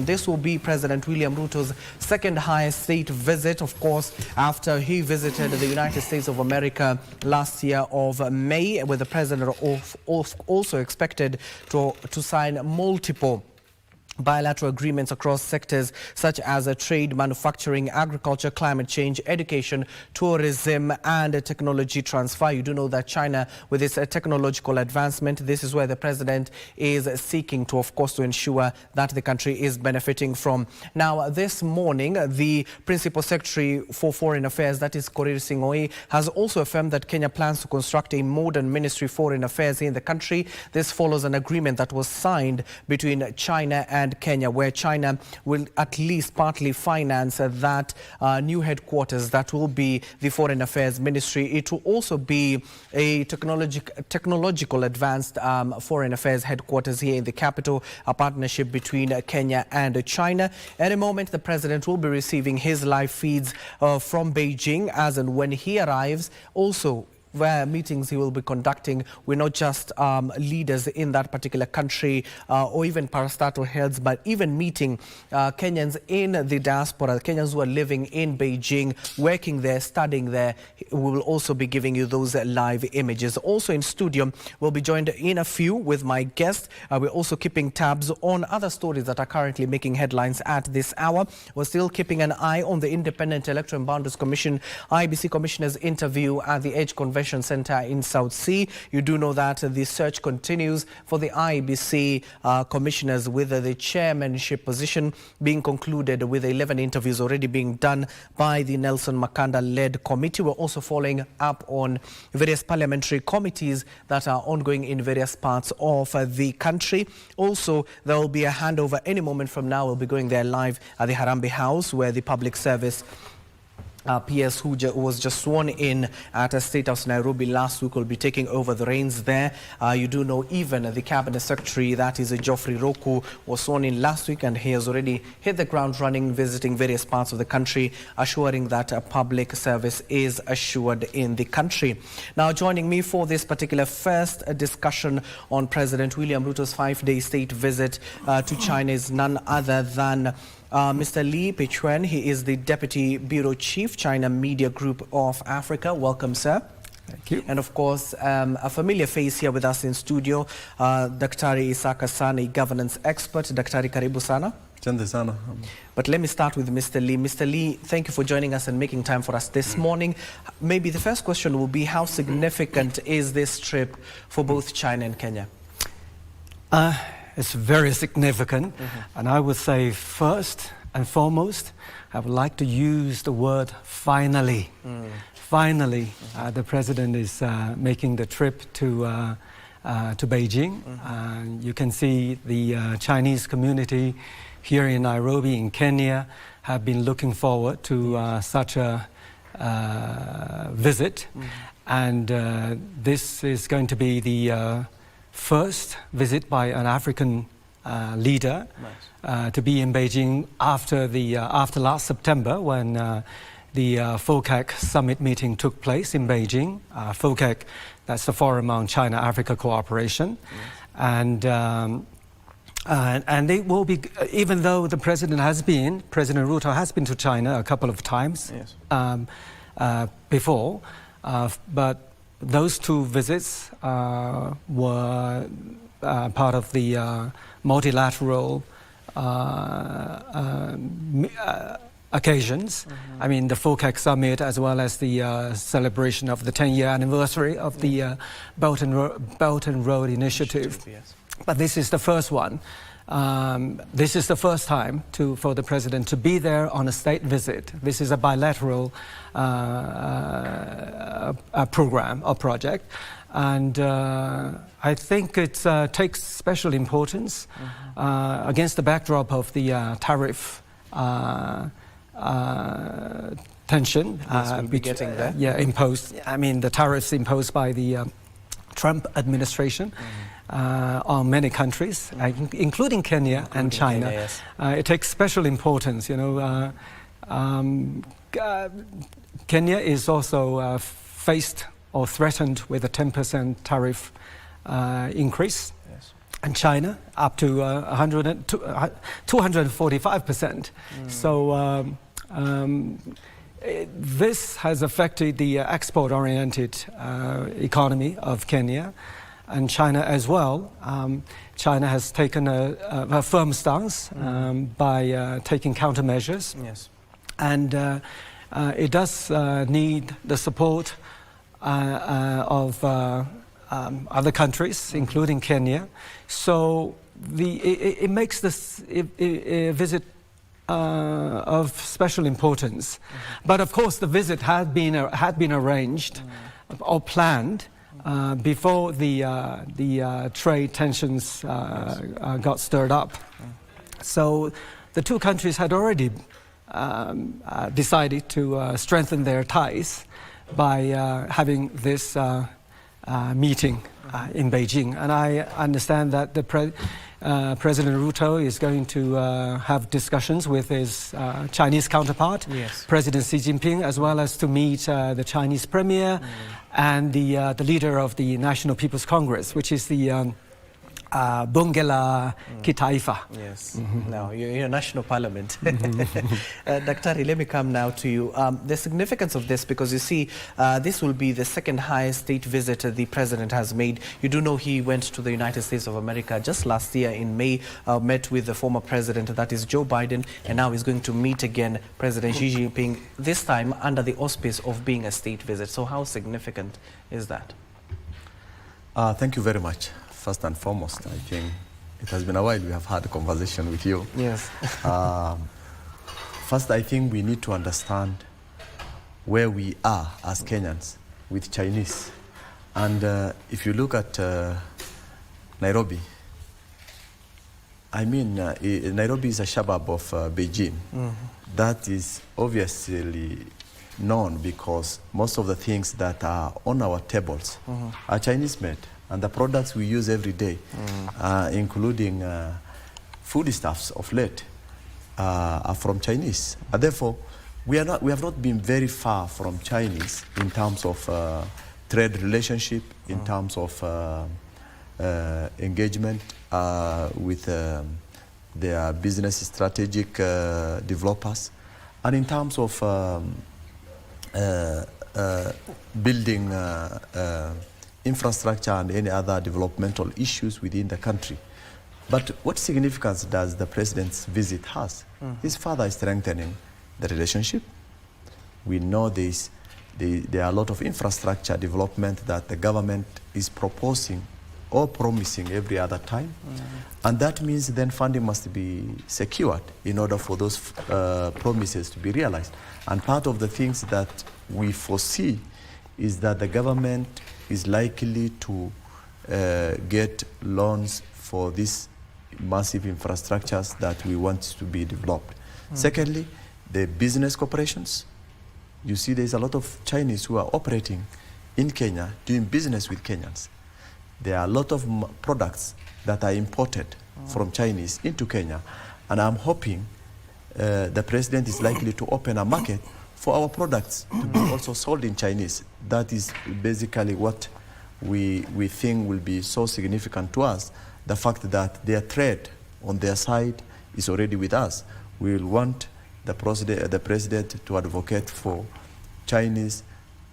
This will be President William Ruto's second highest state visit, of course, after he visited the United States of America last year of May, with the president also expected to sign multiple bilateral agreements across sectors such as trade, manufacturing, agriculture, climate change, education, tourism and technology transfer. You do know that China, with its technological advancement, this is where the president is seeking to, of course, to ensure that the country is benefiting from. Now, this morning, the Principal Secretary for Foreign Affairs, that is Korir Sing'oei, has also affirmed that Kenya plans to construct a modern Ministry of Foreign Affairs in the country. This follows an agreement that was signed between China and Kenya, where China will at least partly finance that new headquarters that will be the Foreign Affairs Ministry. It will also be a technological advanced Foreign Affairs headquarters here in the capital, a partnership between Kenya and China. At a moment, the president will be receiving his live feeds from Beijing as and when he arrives. Also, where meetings he will be conducting with not just leaders in that particular country or even parastatal heads, but even meeting Kenyans in the diaspora, Kenyans who are living in Beijing, working there, studying there. We will also be giving you those live images. Also in studio, we'll be joined in a few with my guest. We're also keeping tabs on other stories that are currently making headlines at this hour. We're still keeping an eye on the Independent Electoral and Boundaries Commission, IBC Commissioner's interview at the Edge Convention Center in South Sea. You do know that the search continues for the IBC commissioners, with the chairmanship position being concluded, with 11 interviews already being done by the Nelson Makanda-led committee. We're also following up on various parliamentary committees that are ongoing in various parts of the country. Also, there will be a handover any moment from now. We'll be going there live at the Harambee House, where the public service PS, who was just sworn in at a State House Nairobi last week, will be taking over the reins there. You do know even the Cabinet Secretary, that is Geoffrey Roku, was sworn in last week, and he has already hit the ground running, visiting various parts of the country, assuring that public service is assured in the country. Now, joining me for this particular first discussion on President William Ruto's 5-day state visit to China is none other than Mr. Peichun. He is the Deputy Bureau Chief, China Media Group of Africa. Welcome, sir. Thank you. And of course, a familiar face here with us in studio, Daktari Isaack, Hassan, a governance expert. Daktari, karibu sana. Asante sana. But let me start with Mr. Lee. Mr. Lee, thank you for joining us and making time for us this morning. Maybe the first question will be, how significant is this trip for both China and Kenya? It's very significant, and I would say first and foremost, I would like to use the word finally. Finally, the president is making the trip to Beijing. You can see the Chinese community here in Nairobi, in Kenya, have been looking forward to such a visit, and this is going to be the first visit by an African leader to be in Beijing after last September, when the FOCAC summit meeting took place in Beijing. FOCAC, that's the Forum on China-Africa Cooperation, and it will be, even though the President Ruto has been to China a couple of times before, but those two visits were part of the multilateral occasions. I mean, the FOCAC summit, as well as the celebration of the 10-year anniversary of the Belt and Road Initiative. Yes. But this is the first one. This is the first time for the president to be there on a state visit. This is a bilateral program or project, and I think it takes special importance against the backdrop of the tariff tension imposed. I mean, the tariffs imposed by the Trump administration on many countries, including Kenya and China. Kenya, yes. It takes special importance, you know. Kenya is also faced or threatened with a 10% tariff increase. Yes. and China up to 245%. So this has affected the export-oriented economy of Kenya and China as well. China has taken a firm stance by taking countermeasures. Yes. And it does need the support of other countries, including Kenya. So it makes this a visit of special importance. But of course, the visit had been arranged or planned before the trade tensions got stirred up. So the two countries had already decided to strengthen their ties by having this meeting in Beijing. And I understand that the President Ruto is going to have discussions with his Chinese counterpart, yes, President Xi Jinping, as well as to meet the Chinese Premier and the leader of the National People's Congress, which is the Bunge la Kitaifa. Yes, now you're National Parliament. Daktari, let me come now to you. The significance of this, because you see, this will be the second highest state visit the president has made. You do know he went to the United States of America just last year in May, met with the former president, that is Joe Biden, and now he's going to meet again President Xi Jinping, this time under the auspice of being a state visit. So how significant is that? Thank you very much. First and foremost, I think it has been a while we have had a conversation with you. Yes. First, I think we need to understand where we are as Kenyans with Chinese. And if you look at Nairobi, I mean, Nairobi is a suburb of Beijing. That is obviously known because most of the things that are on our tables are Chinese made. And the products we use every day, including foodstuffs of late, are from Chinese. And therefore, we have not been very far from Chinese in terms of trade relationship, in terms of engagement with their business strategic developers, and in terms of building infrastructure and any other developmental issues within the country. But what significance does the president's visit has? His father is strengthening the relationship. We know there are a lot of infrastructure development that the government is proposing or promising every other time. And that means then funding must be secured in order for those promises to be realized. And part of the things that we foresee is that the government is likely to get loans for these massive infrastructures that we want to be developed. Secondly, the business corporations. You see there's a lot of Chinese who are operating in Kenya, doing business with Kenyans. There are a lot of products that are imported from Chinese into Kenya. And I'm hoping the president is likely to open a market for our products to be also sold in Chinese. That is basically what we think will be so significant to us, the fact that their trade on their side is already with us. We will want the president to advocate for Chinese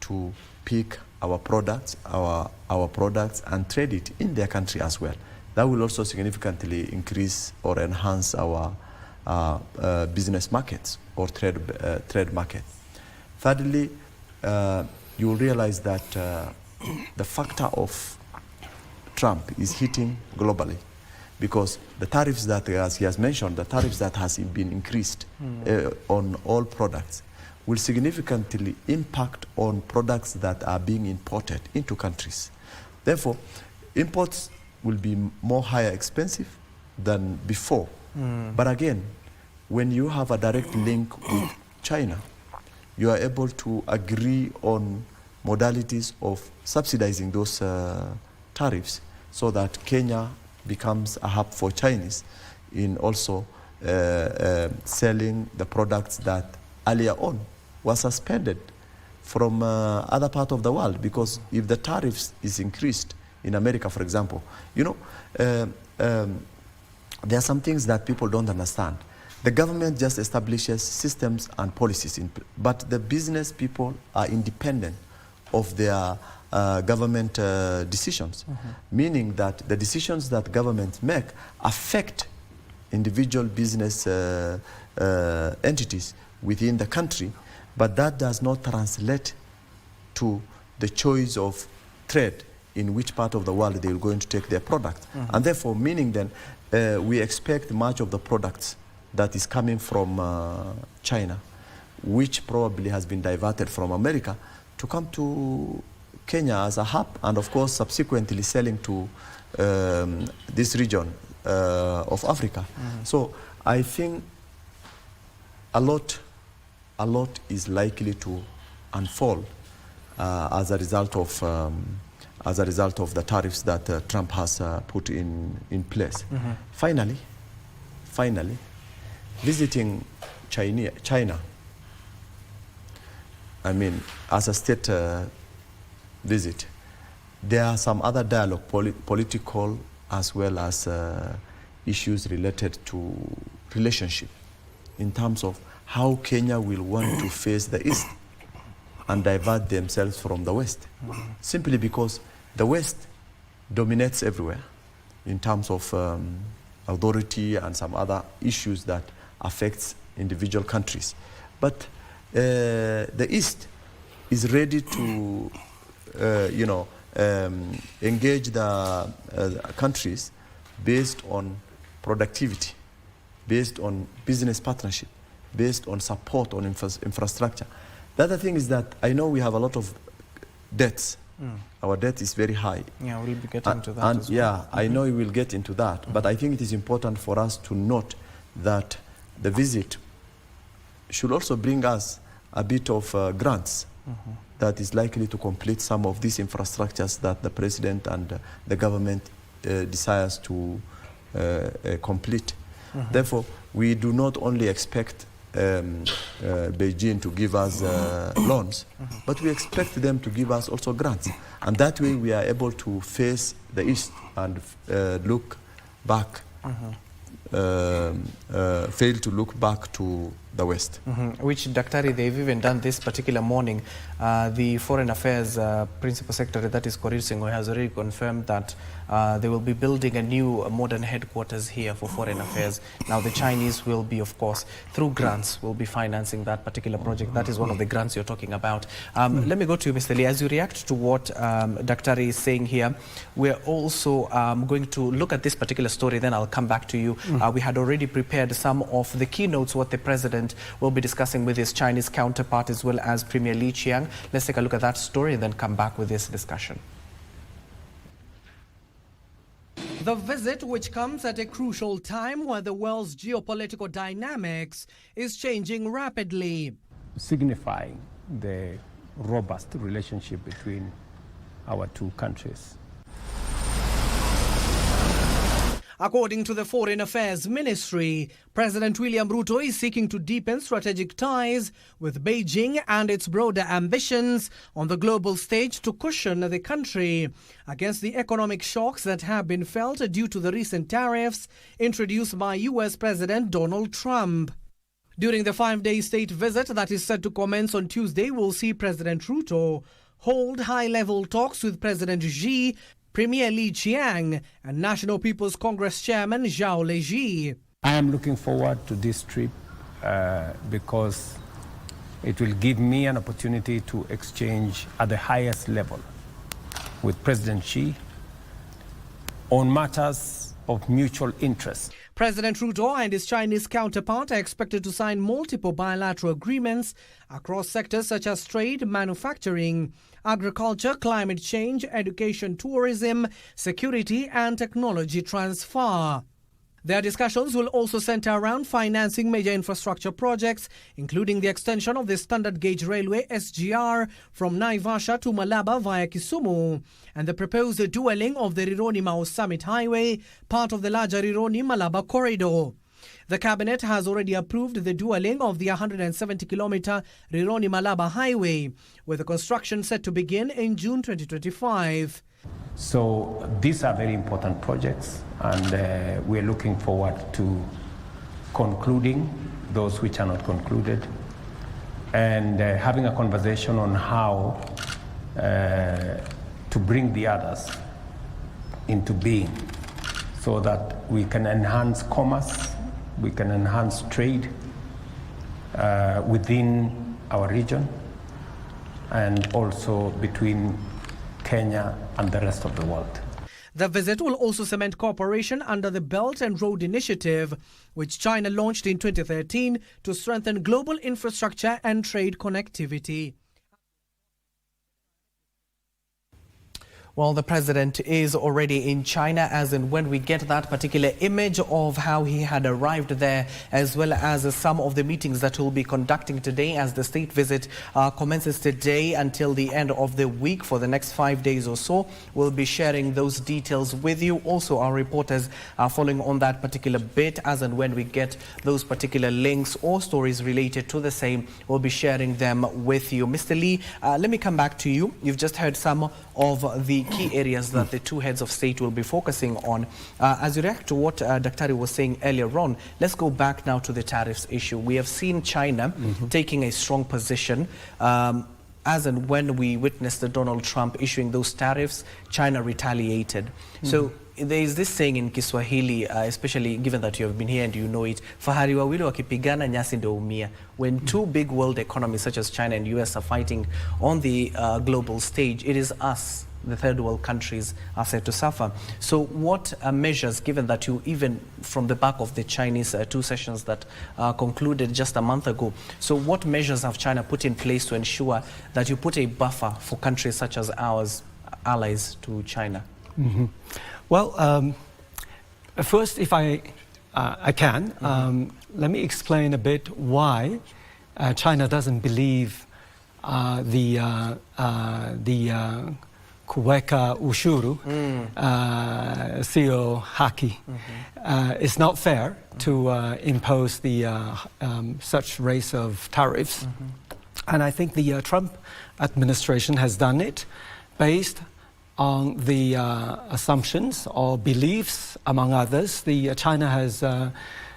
to pick our products, our products and trade it in their country as well. That will also significantly increase or enhance our business markets or trade market. Thirdly, you will realize that the factor of Trump is hitting globally because the tariffs that, as he has mentioned, the tariffs that has been increased on all products will significantly impact on products that are being imported into countries. Therefore, imports will be more higher expensive than before. But again, when you have a direct link with China, you are able to agree on modalities of subsidizing those tariffs so that Kenya becomes a hub for Chinese in also selling the products that earlier on were suspended from other part of the world, because if the tariffs is increased in America, for example. You know, there are some things that people don't understand. The government just establishes systems and policies, but the business people are independent of their government decisions, meaning that the decisions that governments make affect individual business entities within the country, but that does not translate to the choice of trade in which part of the world they are going to take their product. And therefore, meaning then, we expect much of the products that is coming from China, which probably has been diverted from America, to come to Kenya as a hub, and of course subsequently selling to this region of Africa. So I think a lot is likely to unfold as a result of the tariffs that Trump has put in place. Finally, visiting China, I mean, as a state visit, there are some other dialogue, political as well as issues related to relationship, in terms of how Kenya will want to face the East and divert themselves from the West, simply because the West dominates everywhere in terms of authority and some other issues that affects individual countries. But the East is ready to engage the countries based on productivity, based on business partnership, based on support on infrastructure. The other thing is that I know we have a lot of debts. Our debt is very high. Yeah, we'll be getting to that and as well. Yeah, I know we will get into that, but I think it is important for us to note that the visit should also bring us a bit of grants that is likely to complete some of these infrastructures that the president and the government desires to complete. Therefore, we do not only expect Beijing to give us loans, but we expect them to give us also grants. And that way we are able to face the East and look back, fail to look back to the West. Which, Daktari, they've even done this particular morning. The Foreign Affairs Principal Secretary, that is Korir Singh, has already confirmed that they will be building a new modern headquarters here for Foreign Affairs. Now, the Chinese will be, of course, through grants, will be financing that particular project. That is one of the grants you're talking about. Let me go to you, Mr. Lee. As you react to what Daktari is saying here, we're also going to look at this particular story, then I'll come back to you. We had already prepared some of the keynotes, what the president will be discussing with his Chinese counterpart as well as Premier Li Qiang. Let's take a look at that story and then come back with this discussion. The visit, which comes at a crucial time where the world's geopolitical dynamics is changing rapidly, signifying the robust relationship between our two countries. According to the Foreign Affairs Ministry, President William Ruto is seeking to deepen strategic ties with Beijing and its broader ambitions on the global stage to cushion the country against the economic shocks that have been felt due to the recent tariffs introduced by U.S. President Donald Trump. During the 5-day state visit that is set to commence on Tuesday, we'll see President Ruto hold high-level talks with President Xi, Premier Li Qiang and National People's Congress Chairman Zhao Leji. I am looking forward to this trip because it will give me an opportunity to exchange at the highest level with President Xi on matters of mutual interest. President Ruto and his Chinese counterpart are expected to sign multiple bilateral agreements across sectors such as trade, manufacturing, agriculture, climate change, education, tourism, security and technology transfer. Their discussions will also center around financing major infrastructure projects, including the extension of the standard gauge railway SGR from Naivasha to Malaba via Kisumu, and the proposed dualling of the Rironi-Mau Summit Highway, part of the larger Rironi-Malaba corridor. The cabinet has already approved the dualling of the 170-kilometer Rironi-Malaba highway, with the construction set to begin in June 2025. So these are very important projects, and we're looking forward to concluding those which are not concluded, and having a conversation on how to bring the others into being so that we can enhance commerce, we can enhance trade within our region, and also between Kenya and the rest of the world. The visit will also cement cooperation under the Belt and Road Initiative, which China launched in 2013 to strengthen global infrastructure and trade connectivity. Well, the president is already in China, as in when we get that particular image of how he had arrived there, as well as some of the meetings that he'll be conducting today as the state visit commences today until the end of the week for the next 5 days or so. We'll be sharing those details with you. Also, our reporters are following on that particular bit, as and when we get those particular links or stories related to the same, we'll be sharing them with you. Mr. Lee, let me come back to you. You've just heard some of the key areas that the two heads of state will be focusing on. As you react to what Daktari was saying earlier on, let's go back now to the tariffs issue. We have seen China taking a strong position. As and when we witnessed the Donald Trump issuing those tariffs, China retaliated. So there is this saying in Kiswahili, especially given that you have been here and you know it, fahari wawili wakipigana nyasi ndio umia. When two big world economies such as China and US are fighting on the global stage, it is us, the third world countries, are said to suffer. So what measures, given that you, even from the back of the Chinese two sessions that concluded just a month ago, so what measures have China put in place to ensure that you put a buffer for countries such as ours, allies to China? Well, first, if I can, let me explain a bit why China doesn't believe the kuweka ushuru, sio haki. It's not fair to impose the such rates of tariffs. And I think the Trump administration has done it based on the assumptions or beliefs, among others. China has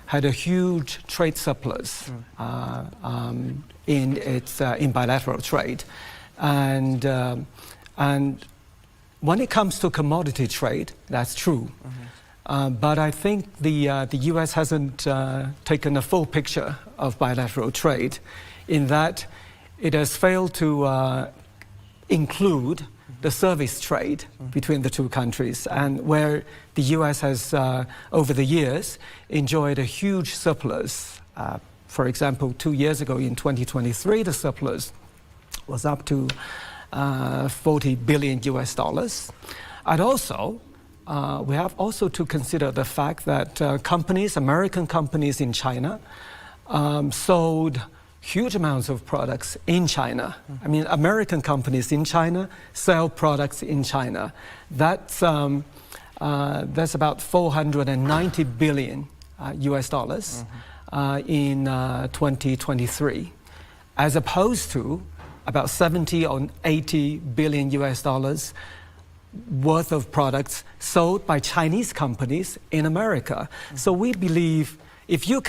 had a huge trade surplus in bilateral trade, and when it comes to commodity trade, that's true. But I think the U.S. hasn't taken a full picture of bilateral trade, in that it has failed to include the service trade between the two countries, and where the U.S. has, over the years, enjoyed a huge surplus. For example, 2 years ago in 2023, the surplus was up to $40 billion US. And also, we have also to consider the fact that American companies in China, sold huge amounts of products in China. I mean, American companies in China sell products in China. That's about 490 billion US dollars in 2023, as opposed to about 70 or 80 billion US dollars worth of products sold by Chinese companies in America. So we believe, if you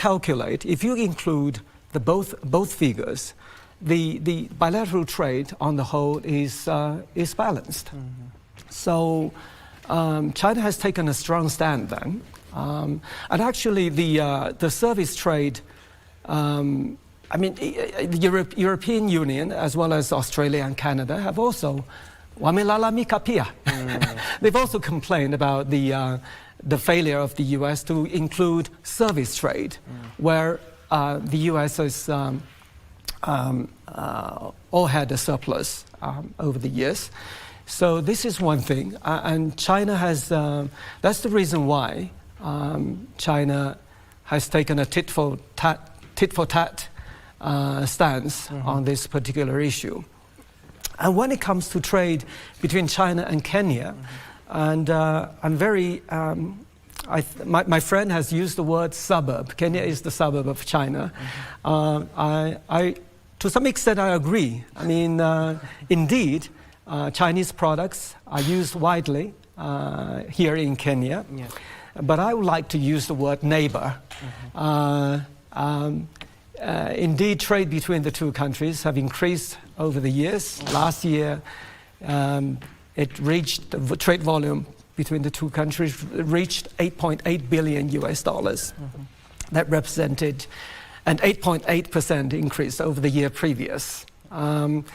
include both figures, the bilateral trade on the whole is balanced. So China has taken a strong stand then, and actually the service trade. I mean, the European Union, as well as Australia and Canada, have also they've also complained about the failure of the U.S. to include service trade, where the U.S. has all had a surplus over the years. So this is one thing, and China has. That's the reason why China has taken a tit for tat stance on this particular issue. And when it comes to trade between China and Kenya, and I'm very. My friend has used the word suburb. Kenya is the suburb of China. To some extent, I agree. I mean, indeed, Chinese products are used widely here in Kenya. Yeah. But I would like to use the word neighbor. Indeed, trade between the two countries have increased over the years. Last year, it reached, the trade volume between the two countries reached $8.8 billion US dollars. That represented an 8.8% increase over the year previous. China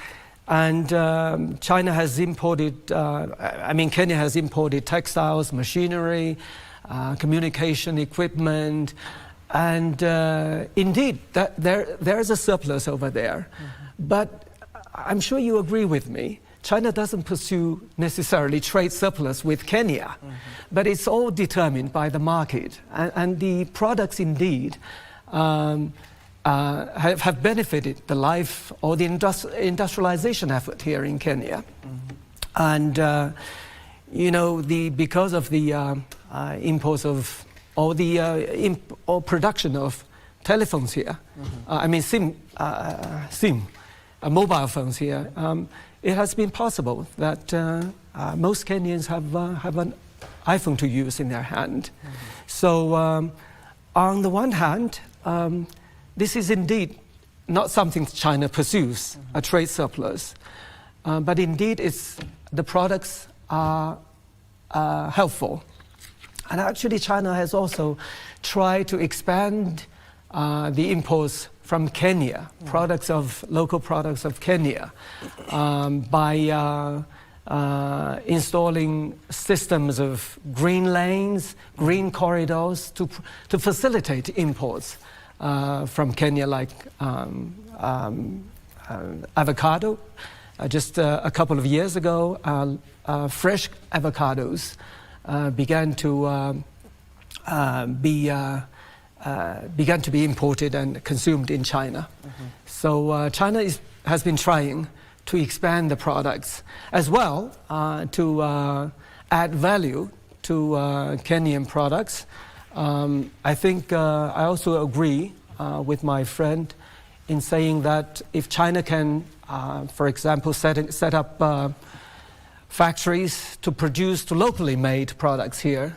has imported, Kenya has imported textiles, machinery, communication equipment, and indeed, there is a surplus over there. But I'm sure you agree with me, China doesn't pursue necessarily trade surplus with Kenya, but it's all determined by the market. And the products indeed have benefited the life or the industrialization effort here in Kenya. And because of the imports of or the production of telephones here, SIM, mobile phones here, it has been possible that most Kenyans have an iPhone to use in their hand. So on the one hand, this is indeed not something China pursues, a trade surplus, but indeed the products are helpful. And actually China has also tried to expand the imports from Kenya, local products of Kenya, by installing systems of green lanes, green corridors to facilitate imports from Kenya, like avocado. Just a couple of years ago, fresh avocados began to be imported and consumed in China. So China has been trying to expand the products as well, to add value to Kenyan products. I think I also agree with my friend in saying that if China can, for example, set up factories to produce locally made products here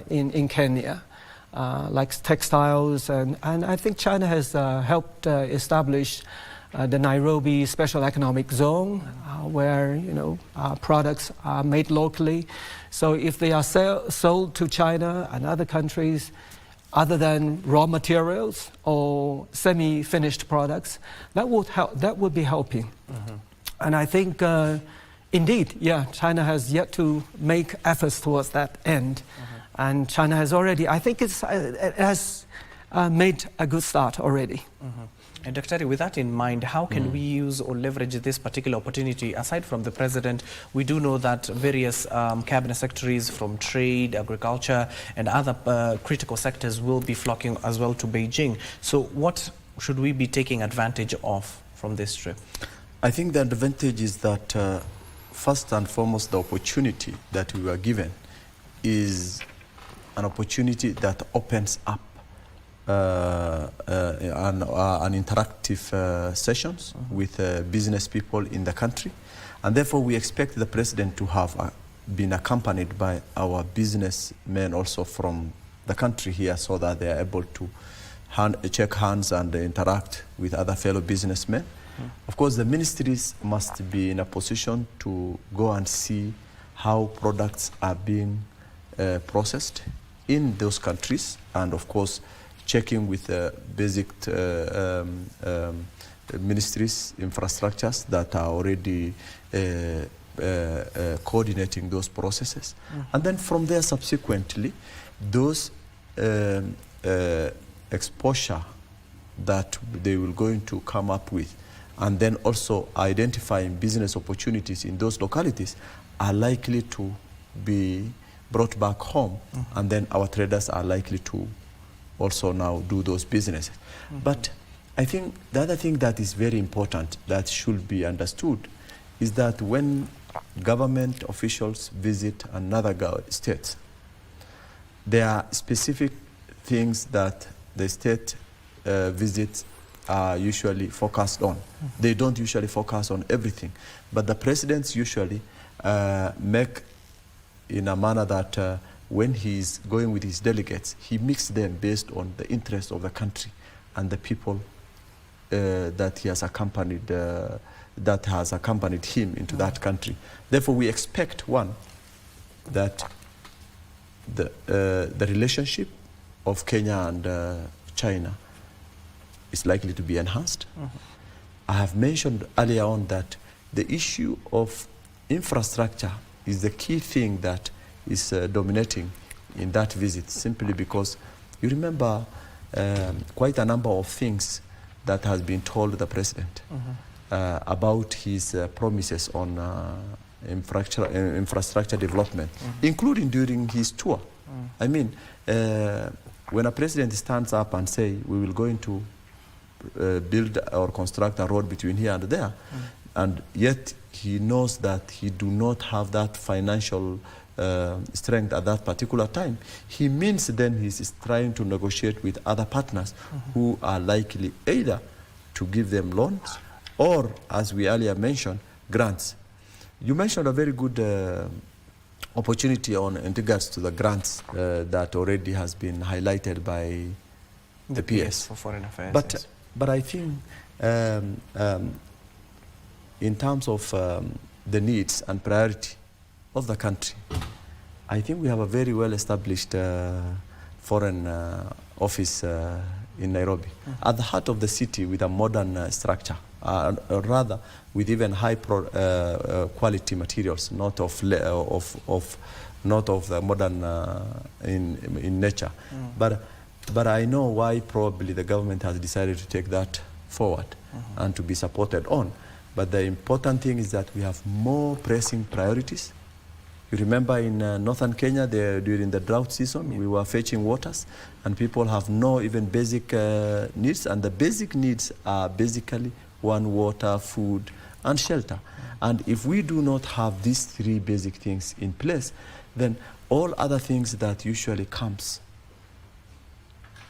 in Kenya, like textiles, and I think China has helped establish the Nairobi Special Economic Zone, where products are made locally. So if they are sold to China and other countries, other than raw materials or semi-finished products, that would be helping. And I think, indeed, China has yet to make efforts towards that end. And China has already, I think it has made a good start already. And Dr. with that in mind, how can we use or leverage this particular opportunity? Aside from the president, we do know that various cabinet secretaries from trade, agriculture, and other critical sectors will be flocking as well to Beijing. So what should we be taking advantage of from this trip? I think the advantage is that first and foremost, the opportunity that we were given is an opportunity that opens up an interactive sessions with business people in the country, and therefore we expect the president to have been accompanied by our businessmen also from the country here, so that they are able to shake hands and interact with other fellow businessmen. Of course, the ministries must be in a position to go and see how products are being processed in those countries, and of course checking with basic ministries, infrastructures that are already coordinating those processes. And then from there, subsequently, those exposure that they will going to come up with, and then also identifying business opportunities in those localities, are likely to be brought back home, and then our traders are likely to also now do those businesses. But I think the other thing that is very important that should be understood is that when government officials visit another state, there are specific things that the state visit are usually focused on. They don't usually focus on everything. But the presidents usually make in a manner that when he's going with his delegates, he mixes them based on the interests of the country and the people that he has accompanied, that has accompanied him into that country. Therefore, we expect, one, that the relationship of Kenya and China is likely to be enhanced. I have mentioned earlier on that the issue of infrastructure is the key thing that is dominating in that visit, simply because you remember quite a number of things that has been told the president about his promises on infrastructure development, including during his tour. I mean, when a president stands up and say, we will go into build or construct a road between here and there, and yet he knows that he do not have that financial strength at that particular time, he means then he's trying to negotiate with other partners who are likely either to give them loans or, as we earlier mentioned, grants. You mentioned a very good opportunity in regards to the grants that already has been highlighted by the PS for Foreign Affairs. But I think in terms of the needs and priority of the country, I think we have a very well established foreign office in Nairobi, at the heart of the city, with a modern structure, rather with even high quality materials, not of the modern in nature. But I know why probably the government has decided to take that forward and to be supported on. But the important thing is that we have more pressing priorities. You remember in northern Kenya, during the drought season, we were fetching waters, and people have no even basic needs, and the basic needs are basically one, water, food, and shelter. And if we do not have these three basic things in place, then all other things that usually comes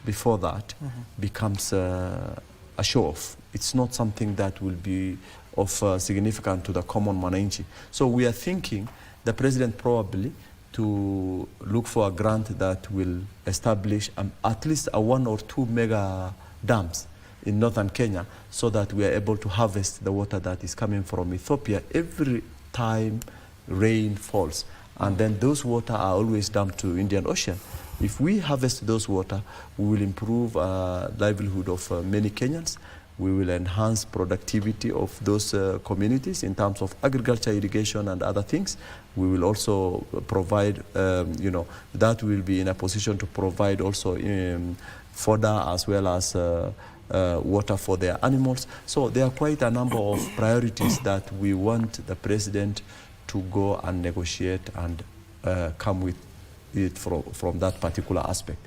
before that becomes a show-off. It's not something that will be of significance to the common mwananchi. So we are thinking the president probably to look for a grant that will establish at least a 1 or 2 mega dams in northern Kenya, so that we are able to harvest the water that is coming from Ethiopia every time rain falls. And then those water are always dumped to Indian Ocean. If we harvest those water, we will improve livelihood of many Kenyans. We will enhance productivity of those communities in terms of agriculture, irrigation, and other things. We will also provide, that will be in a position to provide also fodder as well as water for their animals. So there are quite a number of priorities that we want the president to go and negotiate and come with it from that particular aspect.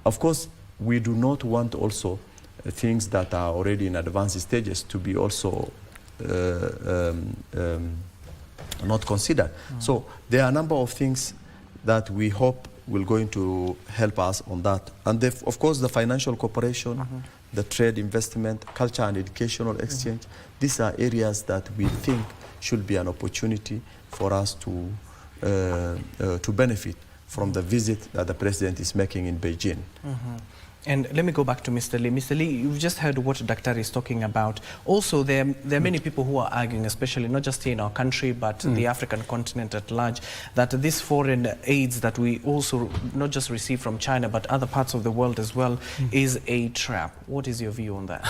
Of course, we do not want also things that are already in advanced stages to be also not considered. So there are a number of things that we hope will going to help us on that. And of course, the financial cooperation, the trade, investment, culture and educational exchange, these are areas that we think should be an opportunity for us to benefit from the visit that the president is making in Beijing. And let me go back to Mr. Lee. Mr. Lee, you've just heard what Dr. is talking about. Also, there are many people who are arguing, especially not just here in our country, but the African continent at large, that this foreign aids that we also not just receive from China, but other parts of the world as well, is a trap. What is your view on that?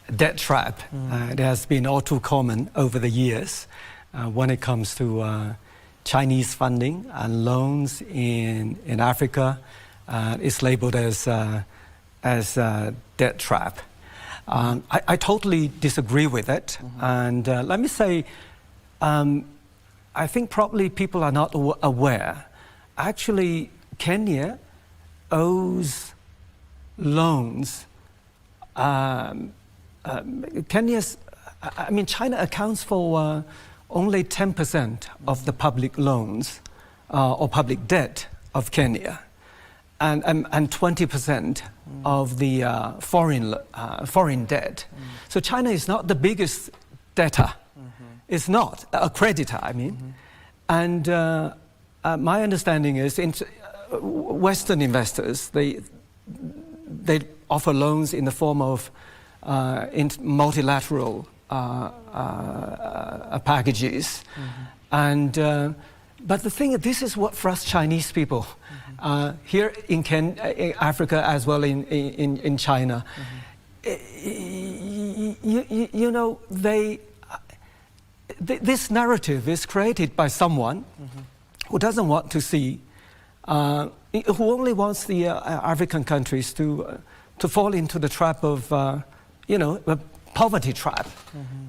That trap, it has been all too common over the years when it comes to Chinese funding and loans in Africa. It's labeled as debt trap. I totally disagree with it. And let me say, I think probably people are not aware. Actually, Kenya owes loans. China accounts for only 10% of the public loans or public debt of Kenya. 20% of the foreign debt. So China is not the biggest debtor. It's not a creditor, I mean. And my understanding is Western investors, they offer loans in the form of multilateral packages. And but the thing is, this is what for us Chinese people here in Africa as well in China, you know, this narrative is created by someone who doesn't want to see, who only wants the African countries to fall into the trap of, you know, a poverty trap,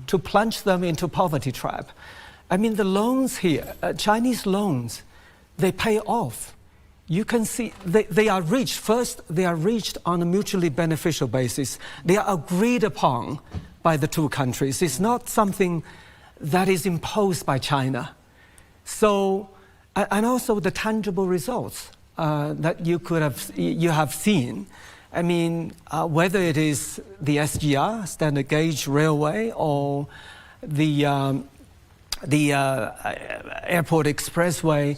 to plunge them into poverty trap. I mean, the loans here, Chinese loans, they pay off. You can see they are reached. First, they are reached on a mutually beneficial basis. They are agreed upon by the two countries. It's not something that is imposed by China. So, and also the tangible results that you have seen. I mean, whether it is the SGR, standard gauge railway, or the airport expressway,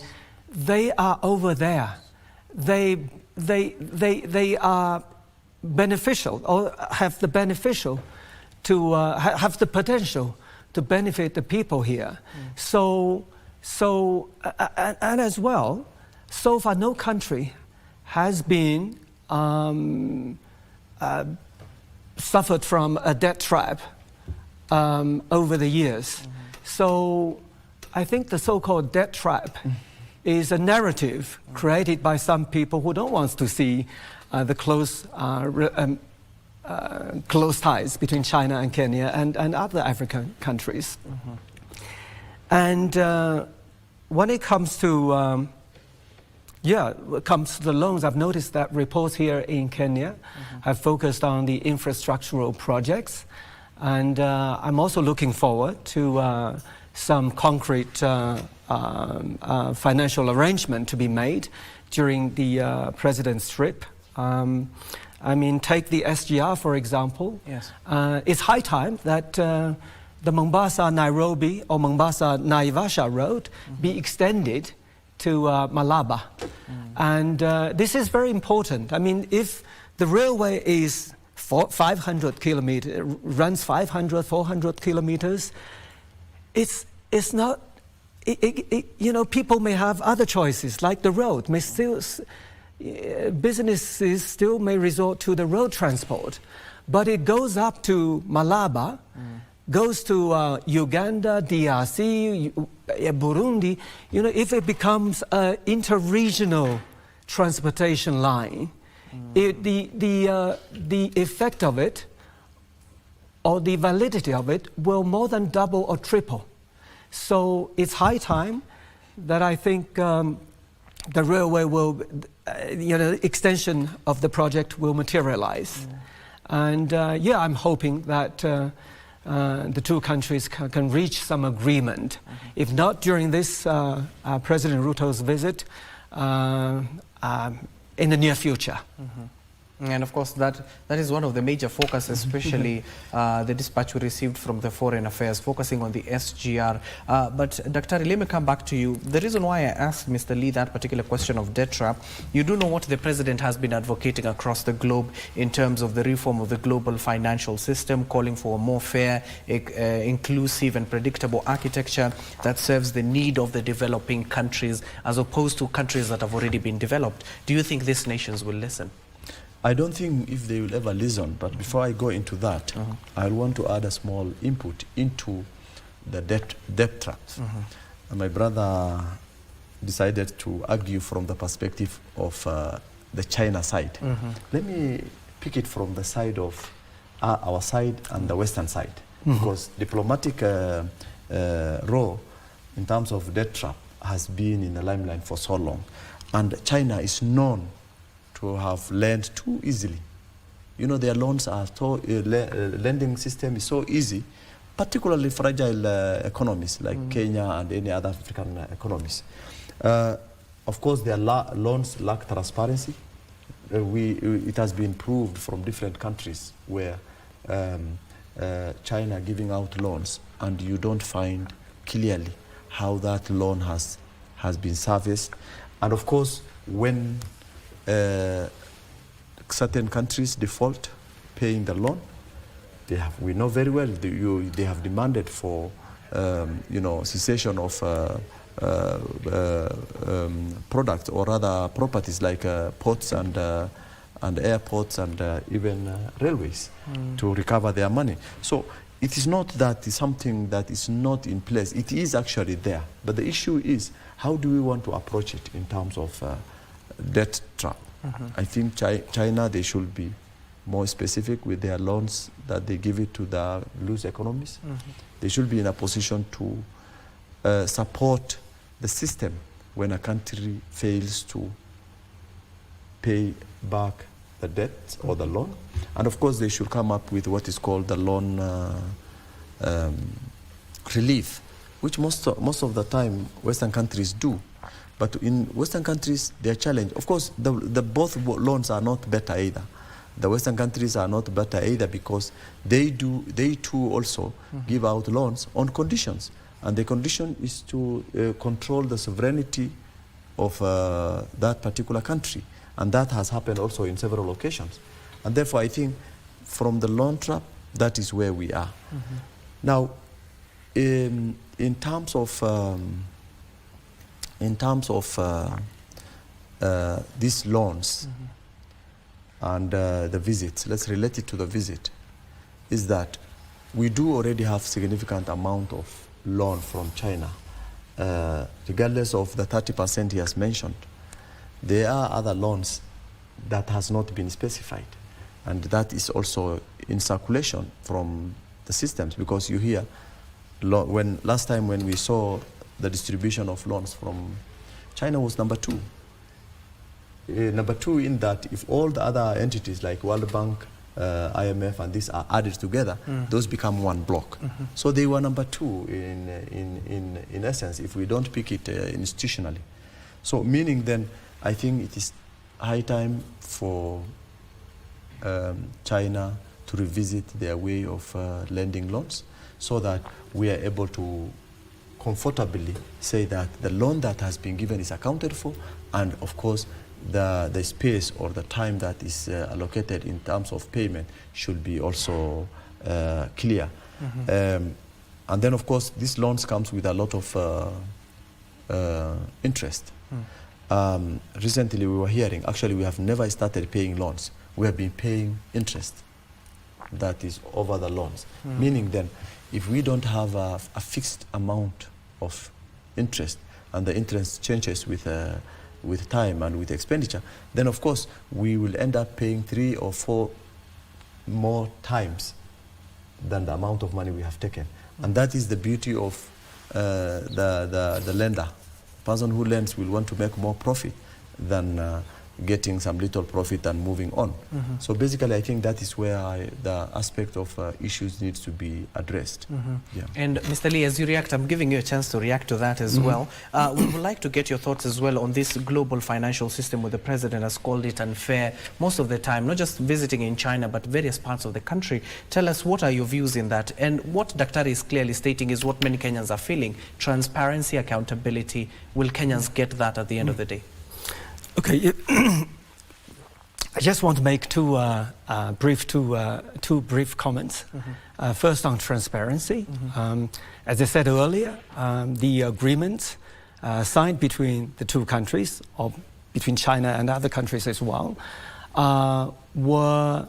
they are over there. They are beneficial, or have the beneficial to have the potential to benefit the people here. So and as well, so far no country has been suffered from a debt trap over the years. So I think the so-called debt trap is a narrative created by some people who don't want to see the close ties between China and Kenya and other African countries. And when it comes to the loans, I've noticed that reports here in Kenya have focused on the infrastructural projects. And I'm also looking forward to some concrete financial arrangement to be made during the president's trip. I mean, take the SGR, for example. Yes. It's high time that the Mombasa-Nairobi or Mombasa-Naivasha road be extended to Malaba. And this is very important. I mean, if the railway is 500 kilometers, runs 500, 400 kilometers, it's not, you know, people may have other choices, like the road, may still, businesses still may resort to the road transport, but it goes up to Malaba, goes to Uganda, DRC, Burundi. You know, if it becomes an inter-regional transportation line, the effect of it, or the validity of it, will more than double or triple. So it's high time that I think the railway will, you know, extension of the project will materialize. And yeah, I'm hoping that the two countries can reach some agreement. If not during this President Ruto's visit, in the near future. And of course, that is one of the major focuses, especially the dispatch we received from the Foreign Affairs, focusing on the SGR. But Dr. let me come back to you. The reason why I asked Mr. Lee that particular question of debt trap, you do know what the president has been advocating across the globe in terms of the reform of the global financial system, calling for a more fair, inclusive and predictable architecture that serves the need of the developing countries as opposed to countries that have already been developed. Do you think these nations will listen? I don't think if they will ever listen, but before I go into that, I want to add a small input into the debt traps. And my brother decided to argue from the perspective of the China side. Let me pick it from the side of our side and the Western side, because diplomatic role in terms of debt trap has been in the limelight for so long. And China is known to have lent too easily. You know, their loans are so, lending system is so easy, particularly fragile economies like Kenya and any other African economies. Of course, their loans lack transparency. it has been proved from different countries where China giving out loans and you don't find clearly how that loan has been serviced. And of course, when certain countries default paying the loan, we know very well they have demanded for cessation of products or rather properties like ports and airports and even railways to recover their money. So it is not that it's something that is not in place. It is actually there. But the issue is, how do we want to approach it in terms of debt trap? I think China, they should be more specific with their loans that they give it to the loose economies. They should be in a position to support the system when a country fails to pay back the debt or the loan. And of course, they should come up with what is called the loan relief, which most of the time Western countries do. But in Western countries, they are challenged. Of course, the both loans are not better either. The Western countries are not better either because they too also give out loans on conditions. And the condition is to control the sovereignty of that particular country. And that has happened also in several occasions. And therefore, I think from the loan trap, that is where we are. Now, in terms of these loans and the visits, let's relate it to the visit, is that we do already have significant amount of loan from China, regardless of the 30% he has mentioned. There are other loans that has not been specified, and that is also in circulation from the systems, because you hear last time when we saw the distribution of loans from China was number 2. Number 2 in that if all the other entities like World Bank, IMF and these are added together, those become one block. So they were number 2 in essence if we don't pick it institutionally. So meaning then I think it is high time for China to revisit their way of lending loans so that we are able to comfortably say that the loan that has been given is accounted for, and of course the space or the time that is allocated in terms of payment should be also clear. And then of course these loans comes with a lot of interest. Recently we were hearing, actually we have never started paying loans. We have been paying interest that is over the loans. Meaning then, if we don't have a fixed amount of interest and the interest changes with time and with expenditure, then of course we will end up paying 3 or 4 more times than the amount of money we have taken. And that is the beauty of the lender. The person who lends will want to make more profit than getting some little profit and moving on. So basically I think that is where the aspect of issues needs to be addressed. Yeah. And Mr. Lee, as you react, I'm giving you a chance to react to that as well. We would like to get your thoughts as well on this global financial system where the president has called it unfair most of the time, not just visiting in China but various parts of the country. Tell us, what are your views in that? And what Daktari is clearly stating is what many Kenyans are feeling: transparency, accountability. Will Kenyans get that at the end of the day? Okay, I just want to make two brief comments. First, on transparency. As I said earlier, the agreements signed between the two countries, or between China and other countries as well, were,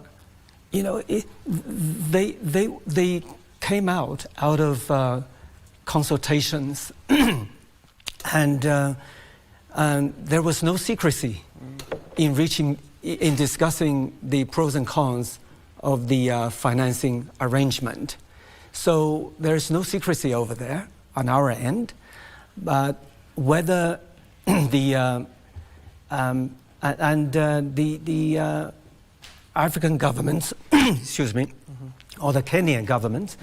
they came out of consultations, and there was no secrecy in discussing the pros and cons of the financing arrangement. So there's no secrecy over there on our end. But whether the African governments, excuse me, or the Kenyan government,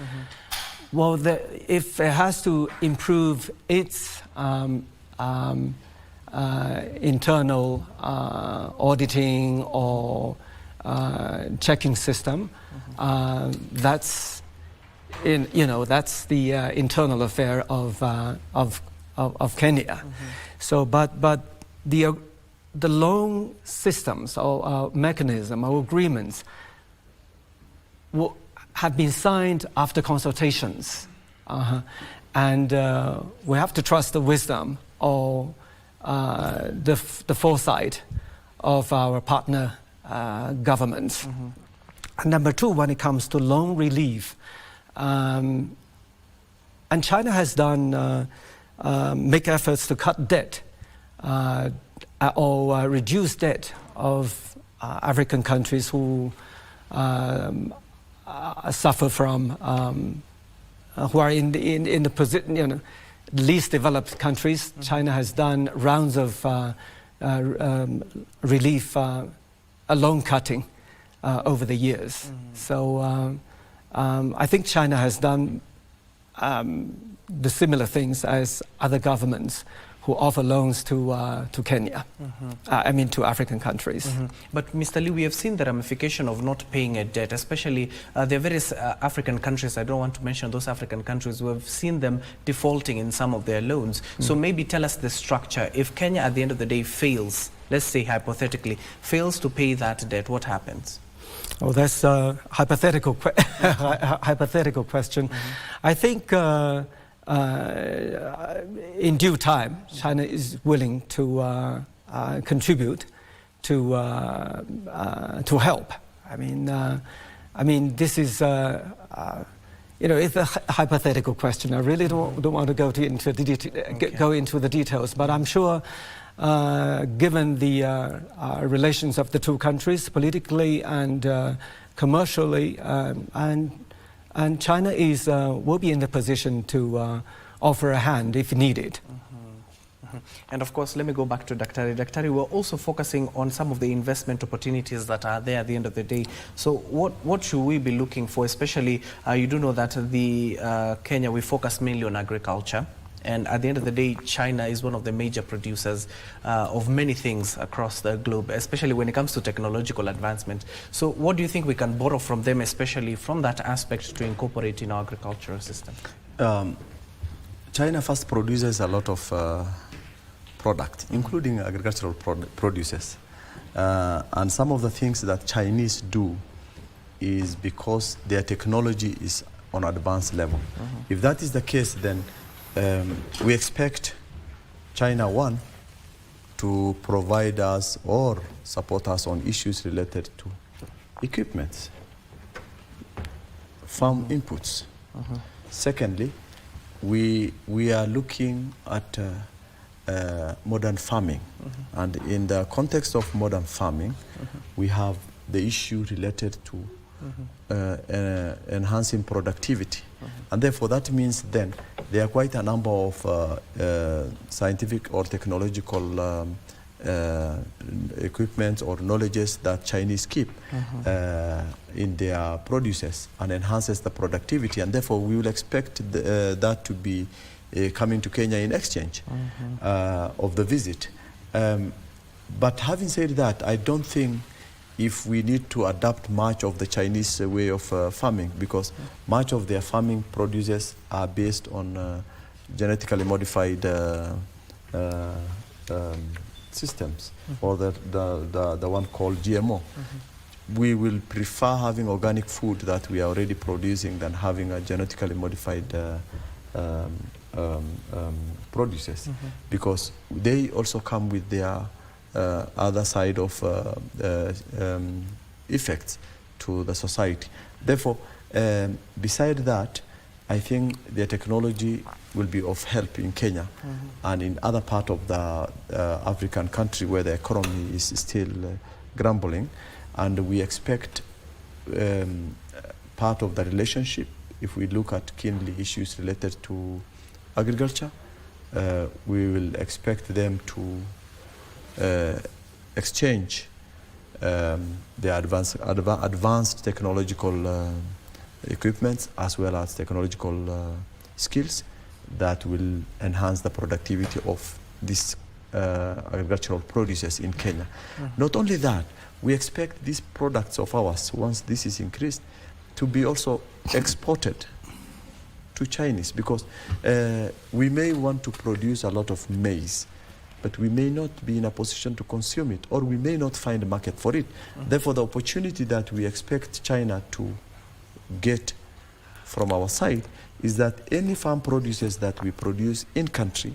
well, if it has to improve its internal auditing or checking system. That's that's the internal affair of Kenya. So, but the loan systems or mechanism or agreements have been signed after consultations, and we have to trust the wisdom or the foresight of our partner governments. And number two, when it comes to loan relief, and China has done make efforts to cut debt or reduce debt of African countries who suffer from who are in the position, least developed countries. China has done rounds of relief, loan cutting over the years. So I think China has done the similar things as other governments who offer loans to Kenya, to African countries. But Mr. Lee, we have seen the ramification of not paying a debt, especially there are various African countries, I don't want to mention those African countries, we have seen them defaulting in some of their loans. So maybe tell us the structure. If Kenya at the end of the day fails, let's say hypothetically, fails to pay that debt, what happens? Oh, that's a hypothetical question. I think in due time, China is willing to contribute to help. I mean, this is it's a hypothetical question. I really don't want to go into the details, but I'm sure, given the relations of the two countries, politically and commercially, and China will be in the position to offer a hand if needed. And of course, let me go back to Daktari. Daktari, we're also focusing on some of the investment opportunities that are there at the end of the day. So what should we be looking for? Especially, you do know that Kenya, we focus mainly on agriculture. And at the end of the day, China is one of the major producers of many things across the globe, especially when it comes to technological advancement. So what do you think we can borrow from them, especially from that aspect, to incorporate in our agricultural system? China first produces a lot of product, including agricultural produces. And some of the things that Chinese do is because their technology is on advanced level. If that is the case, then we expect China, one, to provide us or support us on issues related to equipment, farm inputs. Secondly, we are looking at modern farming. And in the context of modern farming, we have the issue related to enhancing productivity. And therefore, that means then there are quite a number of scientific or technological equipment or knowledges that Chinese keep in their produces and enhances the productivity. And therefore, we will expect that to be coming to Kenya in exchange of the visit. But having said that, I don't think if we need to adapt much of the Chinese way of farming, because much of their farming produces are based on genetically modified systems, or the one called GMO. We will prefer having organic food that we are already producing than having a genetically modified produces, because they also come with their other side of effects to the society. Therefore, beside that, I think the technology will be of help in Kenya and in other part of the African country where the economy is still grumbling, and we expect part of the relationship, if we look at keenly issues related to agriculture, we will expect them to exchange the advanced technological equipment as well as technological skills that will enhance the productivity of this agricultural produces in Kenya. Not only that, we expect these products of ours, once this is increased, to be also exported to Chinese, because we may want to produce a lot of maize, but we may not be in a position to consume it, or we may not find a market for it. Therefore, the opportunity that we expect China to get from our side is that any farm produces that we produce in country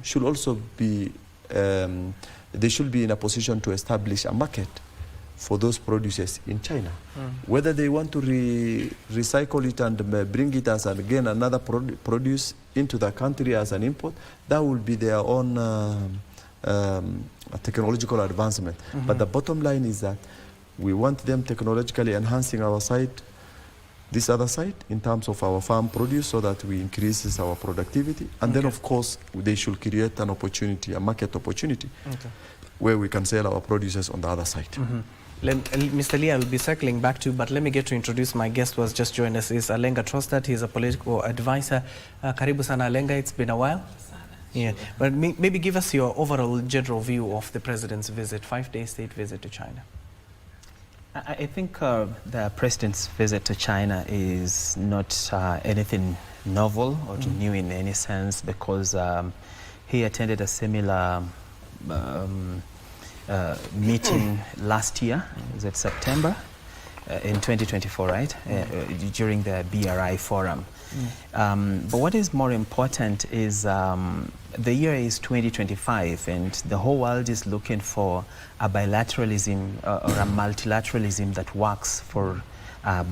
should also be, they should be in a position to establish a market for those produces in China. Whether they want to recycle it and bring it as again another produce into the country as an import, that will be their own technological advancement. But the bottom line is that we want them technologically enhancing our side, this other side, in terms of our farm produce, so that we increases our productivity. And then, of course, they should create an opportunity, a market opportunity, where we can sell our produces on the other side. Mr. Lee, I will be circling back to you, but let me get to introduce my guest who has just joined us. Is Alenga Trostat. He's a political advisor. Karibu sana Alenga, it's been a while. Yeah, but maybe give us your overall general view of the president's visit, 5-day state visit to China. I think the president's visit to China is not anything novel or new in any sense, because he attended a similar meeting last year, is it September, in 2024, right? During the BRI forum. But what is more important is the year is 2025, and the whole world is looking for a bilateralism or a multilateralism that works for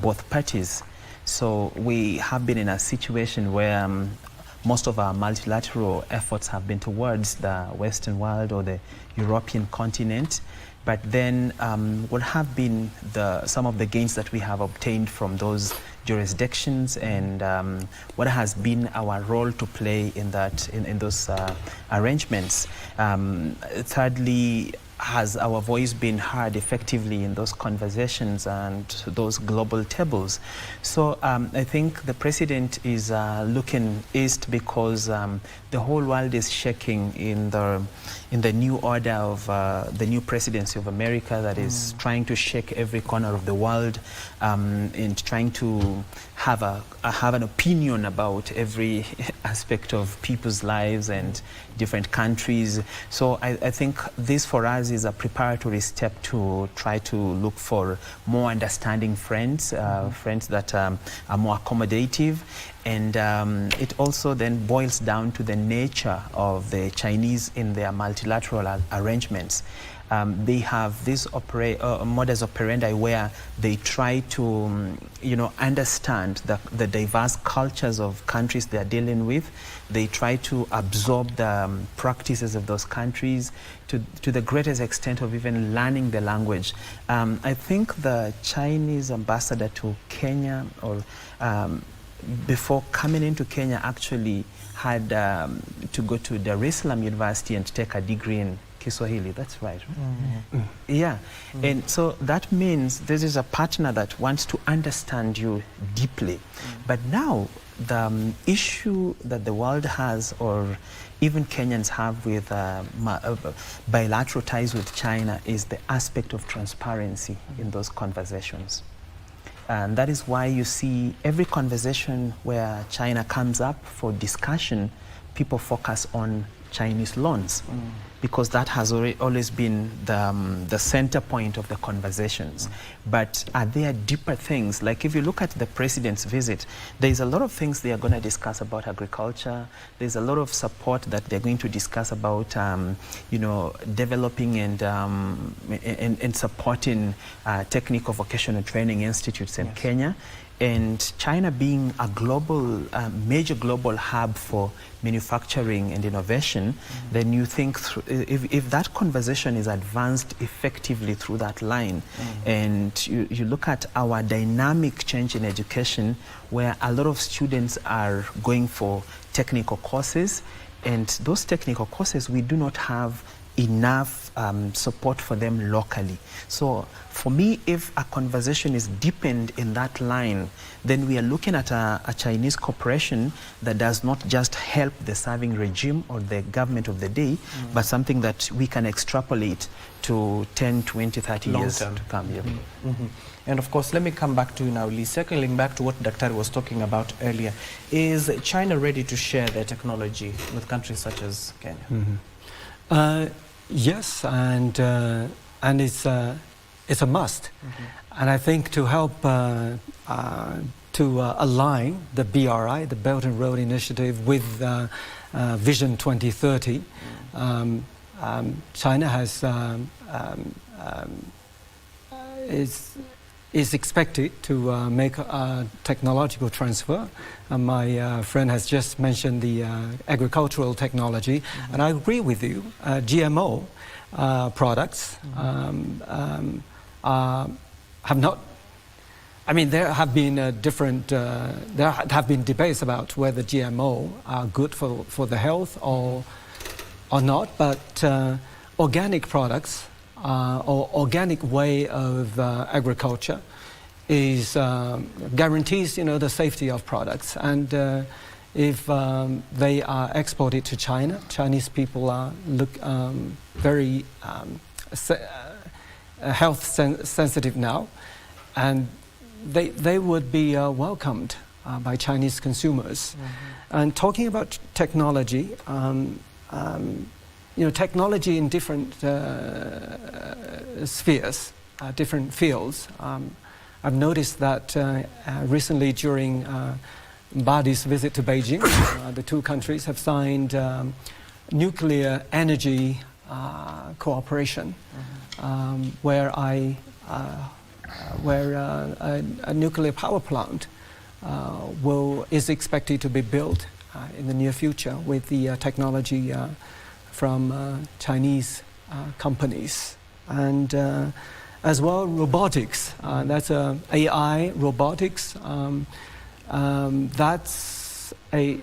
both parties. So we have been in a situation where most of our multilateral efforts have been towards the Western world or the European continent. But then what have been some of the gains that we have obtained from those jurisdictions, and what has been our role to play in those arrangements? Thirdly, has our voice been heard effectively in those conversations and those global tables? So I think the president is looking east, because the whole world is shaking in the new order of the new presidency of America that is trying to shake every corner of the world, and trying to have an opinion about every aspect of people's lives and different countries. So I think this for us is a preparatory step to try to look for more understanding friends, friends that are more accommodative. And it also then boils down to the nature of the Chinese in their multilateral arrangements. They have this modus operandi where they try to, understand the diverse cultures of countries they are dealing with. They try to absorb the practices of those countries to the greatest extent of even learning the language. I think the Chinese ambassador to Kenya, or before coming into Kenya, actually had to go to Dar es Salaam University and take a degree in Kiswahili. That's right. Yeah. And so that means this is a partner that wants to understand you deeply. But now the issue that the world has, or even Kenyans have with bilateral ties with China, is the aspect of transparency in those conversations. And that is why you see every conversation where China comes up for discussion, people focus on Chinese loans, because that has always been the center point of the conversations. But are there deeper things? Like if you look at the president's visit, there's a lot of things they are going to discuss about agriculture. There's a lot of support that they're going to discuss about, developing and supporting technical vocational training institutes in Kenya. And China being a global, major global hub for manufacturing and innovation, then you think if that conversation is advanced effectively through that line, and you look at our dynamic change in education, where a lot of students are going for technical courses, and those technical courses, we do not have enough support for them locally. So for me, if a conversation is deepened in that line, then we are looking at a Chinese corporation that does not just help the serving regime or the government of the day, but something that we can extrapolate to 10, 20, 30 Long years term. to come. Yeah. And of course, let me come back to you now, Lee. Circling back to what Dr. was talking about earlier, is China ready to share their technology with countries such as Kenya? Yes, and it's a must. And I think to help to align the BRI, the Belt and Road Initiative, with Vision 2030, China has is expected to make a technological transfer. My friend has just mentioned the agricultural technology, and I agree with you. GMO products have not. I mean, there have been there have been debates about whether GMO are good for the health or not, but organic products or organic way of agriculture is guarantees the safety of products, and if they are exported to China, Chinese people are very health sensitive now, and they would be welcomed by Chinese consumers. And talking about technology, technology in different spheres, different fields. I've noticed that recently during Badi's visit to Beijing, the two countries have signed nuclear energy cooperation, where a nuclear power plant is expected to be built in the near future with the technology from Chinese companies. And as well, robotics. That's AI robotics. That's a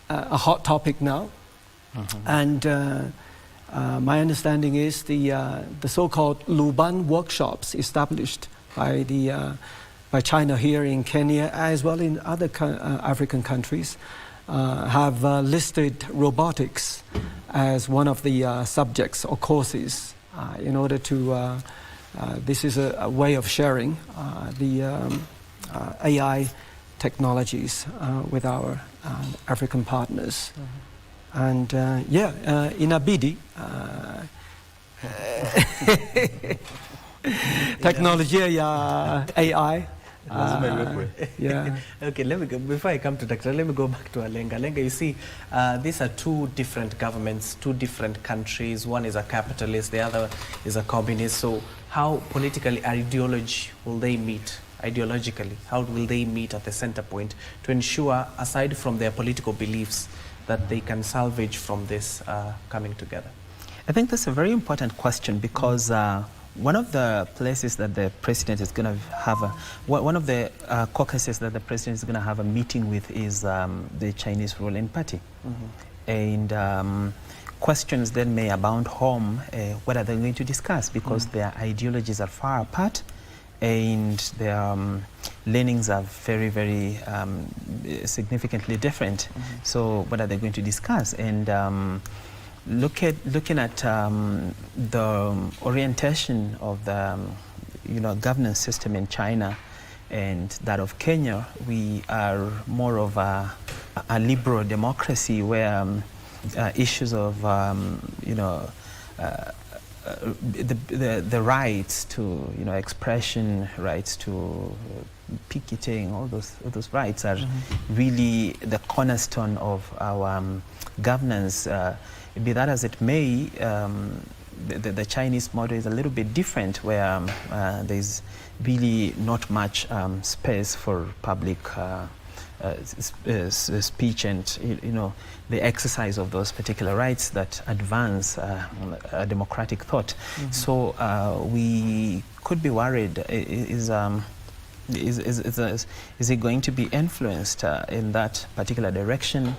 hot topic now. And my understanding is the so-called Luban workshops established by China here in Kenya, as well in other African countries, have listed robotics as one of the subjects or courses in order to, this is a way of sharing the AI technologies with our African partners. And in Abidi, technology, AI. Yeah. Okay, let me go. Before I come to Dr., let me go back to Alenga. Alenga, you see, these are two different governments, two different countries. One is a capitalist, the other is a communist. So how politically, will they meet? Ideologically, how will they meet at the center point to ensure, aside from their political beliefs, that they can salvage from this coming together? I think that's a very important question, because one of the places that the president is going to have one of the caucuses that the president is going to have a meeting with is the Chinese ruling party. And questions then may abound home, what are they going to discuss, because their ideologies are far apart and their leanings are very, very significantly different. So what are they going to discuss? And looking at the orientation of the governance system in China and that of Kenya, we are more of a liberal democracy where issues of the rights to expression, rights to picketing, all those rights are really the cornerstone of our governance. Be that as it may, the Chinese model is a little bit different, where there's really not much space for public speech and the exercise of those particular rights that advance a democratic thought. So we could be worried: is it going to be influenced in that particular direction,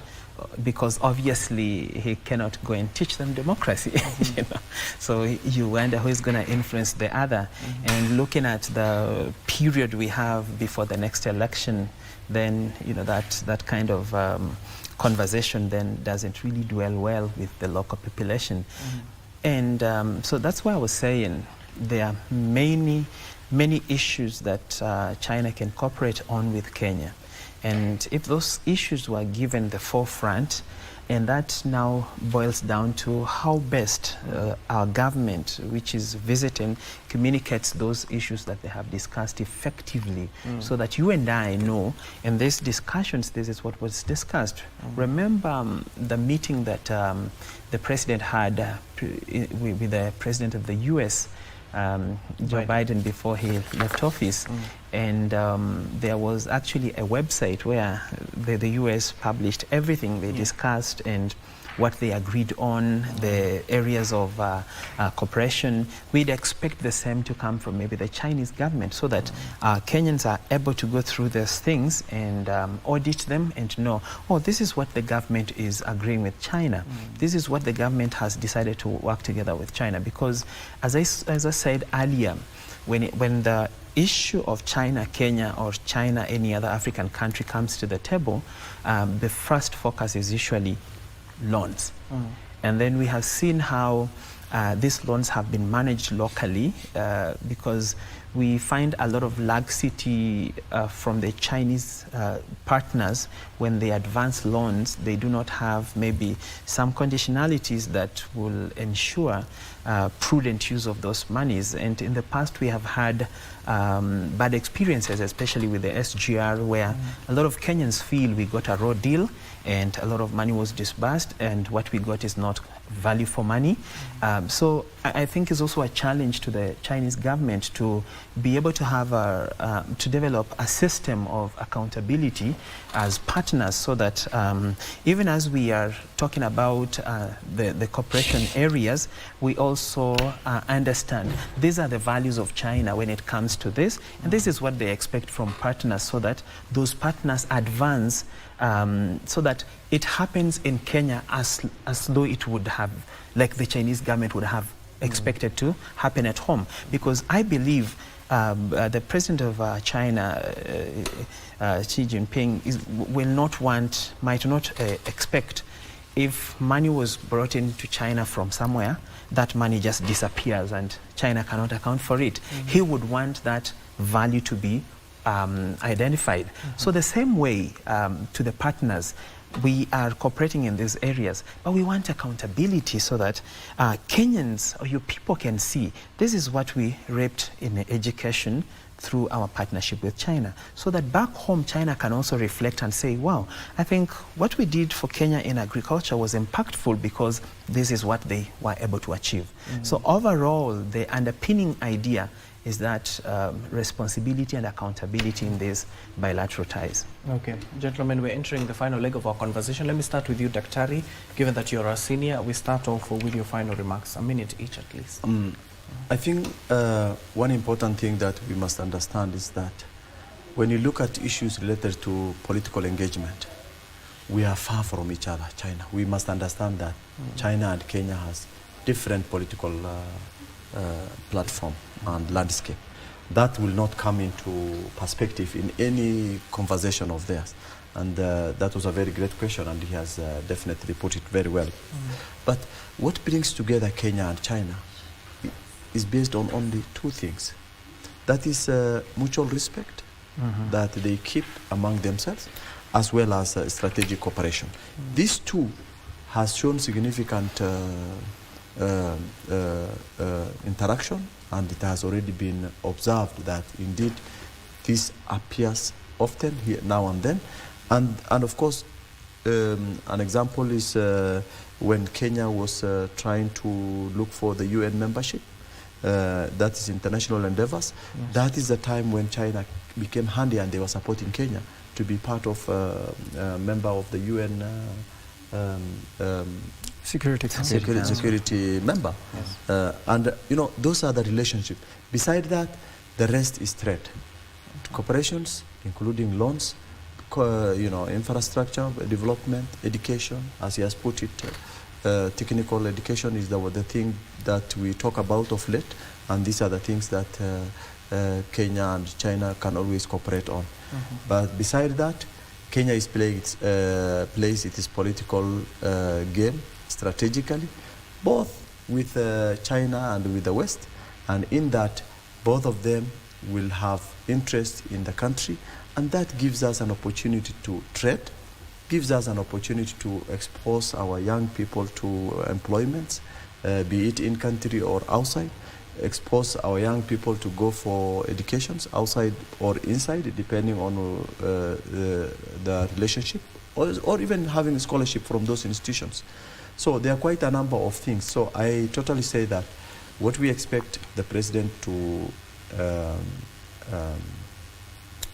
because obviously he cannot go and teach them democracy. You know? So you wonder who is going to influence the other. And looking at the period we have before the next election, then you know that kind of conversation then doesn't really dwell well with the local population. And so that's why I was saying there are many issues that China can cooperate on with Kenya. And if those issues were given the forefront, and that now boils down to how best our government, which is visiting, communicates those issues that they have discussed effectively, so that you and I know, in these discussions, this is what was discussed. Remember the meeting that the president had with the president of the US, Joe Biden, before he left office. And there was actually a website where the US published everything they discussed and what they agreed on, the areas of cooperation. We'd expect the same to come from maybe the Chinese government, so that Kenyans are able to go through these things and audit them and know, oh, this is what the government is agreeing with China. This is what the government has decided to work together with China. Because as I said earlier, when the issue of China, Kenya, or China, any other African country comes to the table, the first focus is usually loans. And then we have seen how these loans have been managed locally, because we find a lot of laxity from the Chinese partners. When they advance loans, they do not have maybe some conditionalities that will ensure prudent use of those monies. And in the past, we have had bad experiences, especially with the SGR, where a lot of Kenyans feel we got a raw deal and a lot of money was disbursed, and what we got is not value for money. So I think it's also a challenge to the Chinese government to be able to have to develop a system of accountability as partners, so that even as we are talking about the cooperation areas, we also understand these are the values of China when it comes to this, and this is what they expect from partners, so that those partners advance, so that it happens in Kenya as though it would have, like the Chinese government would have expected to happen at home. Because I believe the president of China, Xi Jinping, might not expect, if money was brought into China from somewhere, that money just disappears and China cannot account for it. He would want that value to be identified. So the same way to the partners, we are cooperating in these areas, but we want accountability, so that Kenyans or your people can see this is what we reaped in education through our partnership with China, so that back home China can also reflect and say, wow, I think what we did for Kenya in agriculture was impactful because this is what they were able to achieve. So overall, the underpinning idea is that responsibility and accountability in these bilateral ties. Okay, gentlemen, we're entering the final leg of our conversation. Let me start with you, Daktari. Given that you're a senior, we start off with your final remarks, a minute each at least. I think one important thing that we must understand is that when you look at issues related to political engagement, we are far from each other, China. We must understand that China and Kenya has different political platform and landscape. That will not come into perspective in any conversation of theirs. And that was a very great question, and he has definitely put it very well. But what brings together Kenya and China is based on only two things. That is mutual respect that they keep among themselves, as well as strategic cooperation. These two has shown significant interaction, and it has already been observed that indeed this appears often here now and then. And of course, an example is when Kenya was trying to look for the UN membership. That is international endeavors. Yes. That is the time when China became handy, and they were supporting Kenya to be part of a member of the UN security member. Yes. And you know, those are the relationship. Beside that, the rest is trade. Cooperations, including loans, infrastructure development, education, as he has put it. Technical education is the thing that we talk about of late, and these are the things that Kenya and China can always cooperate on. But beside that, Kenya is plays its political game strategically, both with China and with the West, and in that, both of them will have interest in the country, and that gives us an opportunity to trade, gives us an opportunity to expose our young people to employments, be it in country or outside, expose our young people to go for educations outside or inside, depending on the relationship, or even having a scholarship from those institutions. So there are quite a number of things. So I totally say that what we expect the president to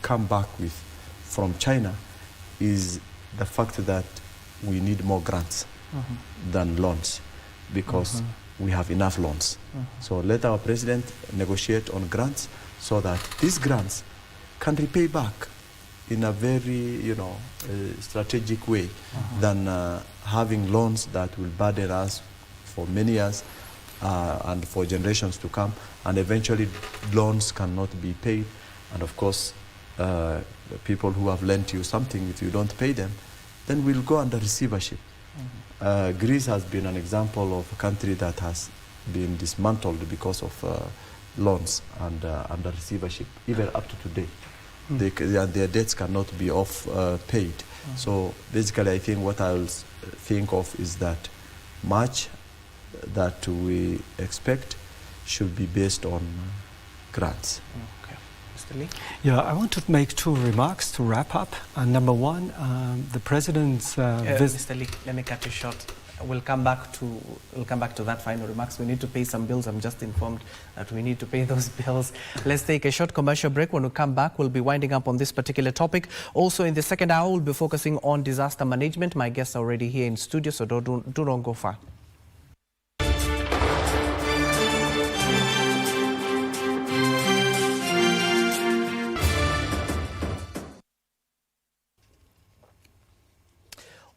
come back with from China is the fact that we need more grants than loans, because we have enough loans. So let our president negotiate on grants so that these grants can repay back in a very, strategic way than having loans that will burden us for many years and for generations to come, and eventually loans cannot be paid. And of course, the people who have lent you something, if you don't pay them, then we'll go under receivership. Greece has been an example of a country that has been dismantled because of loans and under receivership, even up to today. Their debts cannot be paid. So basically, I think what I'll think of is that much that we expect should be based on grants. Okay. Mr. Lee? Yeah, I want to make two remarks to wrap up. Number one, the president's visit. Mr. Lee, let me cut you short. We'll come back to that final remarks. We need to pay some bills. I'm just informed that we need to pay those bills. Let's take a short commercial break. When we come back, we'll be winding up on this particular topic. Also, in the second hour, we'll be focusing on disaster management. My guests are already here in studio, so do not go far.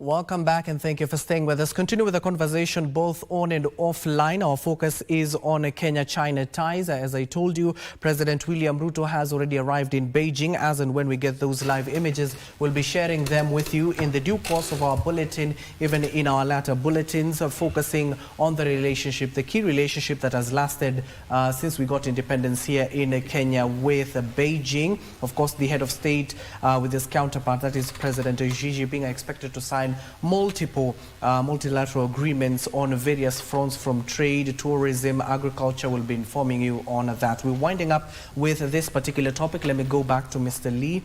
Welcome back, and thank you for staying with us. Continue with the conversation both on and offline. Our focus is on Kenya-China ties. As I told you, President William Ruto has already arrived in Beijing. As and when we get those live images, we'll be sharing them with you in the due course of our bulletin, even in our latter bulletins, focusing on the relationship, the key relationship that has lasted since we got independence here in Kenya with Beijing. Of course, the head of state with his counterpart, that is President Xi Jinping, are expected to sign multiple multilateral agreements on various fronts, from trade, tourism, agriculture. We'll be informing you on that. We're winding up with this particular topic. Let me go back to Mr. Lee.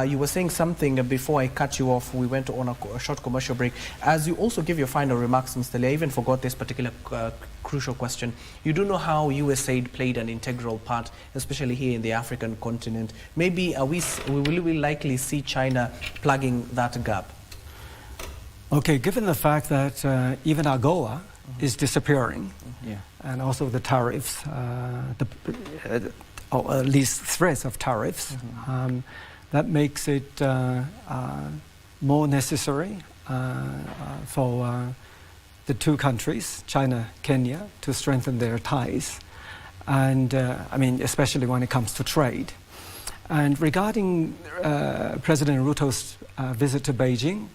You were saying something before I cut you off. We went on a short commercial break. As you also give your final remarks, Mr. Lee, I even forgot this particular crucial question. You do know how USAID played an integral part, especially here in the African continent. Maybe will we likely see China plugging that gap? Okay, given the fact that even AGOA is disappearing, and also the tariffs, or at least threats of tariffs, that makes it more necessary for the two countries, China, Kenya, to strengthen their ties, and especially when it comes to trade. And regarding President Ruto's visit to Beijing,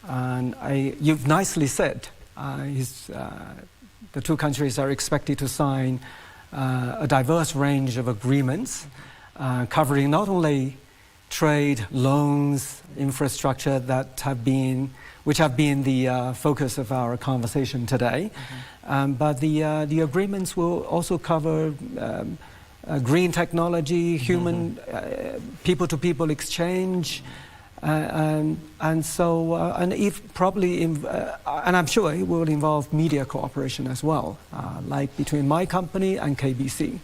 and you've nicely said, the two countries are expected to sign a diverse range of agreements covering not only trade, loans, infrastructure which have been the focus of our conversation today, but the agreements will also cover green technology, human people-to-people exchange. And I'm sure it will involve media cooperation as well, like between my company and KBC.